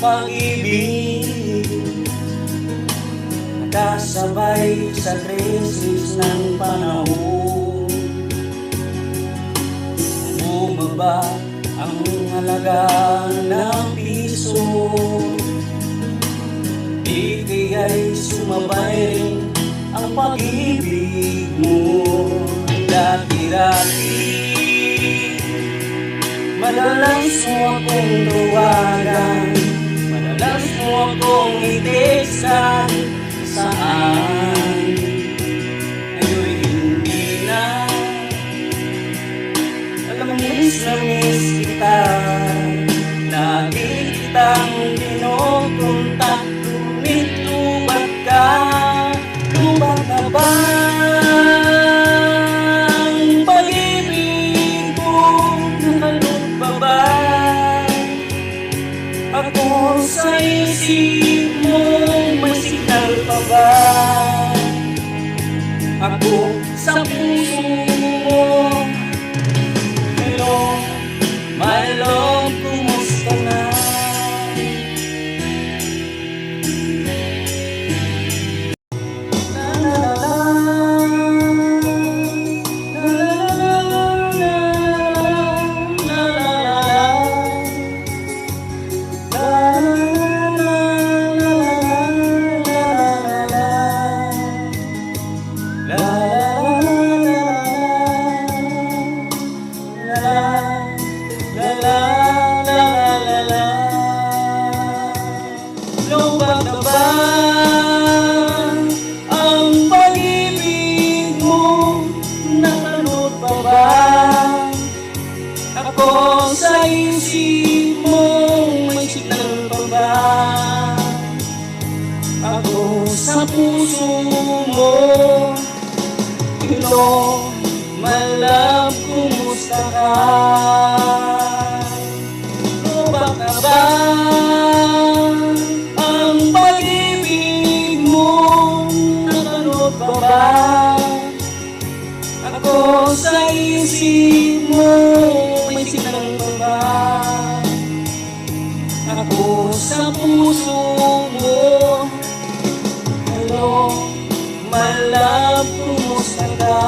pag-ibig, nakasabay sa krisis ng panahon. Bumaba ang halaga ng piso, di kaya'y sumabay rin ang pag-ibig mo. Dati-dati madalas mo akong tawagan, madalas mo akong iteksan. Saan ngayon hindi na, alam mo miss na miss kita. Lagi kitang kinukontak, ngunit lubat ka. Lubat ka ba? Ang pag-ibig mo nakalot pa ba? Ako sa isip mo, may signal pa ba? Ako sa puso mo. Hello, my love, kumusta na? Lubat na ba ang pag-ibig mo? Nakalot pa ba? Ako sa isip mo, may signal pa ba? Ako sa puso mo. Hello, my love, kumusta ka? Lubat na ba ang pag-ibig mo? Nakalot pa ba? Ako sa isip mo, may signal pa ba? Ako sa puso mo. Hello, my love, kumusta ka?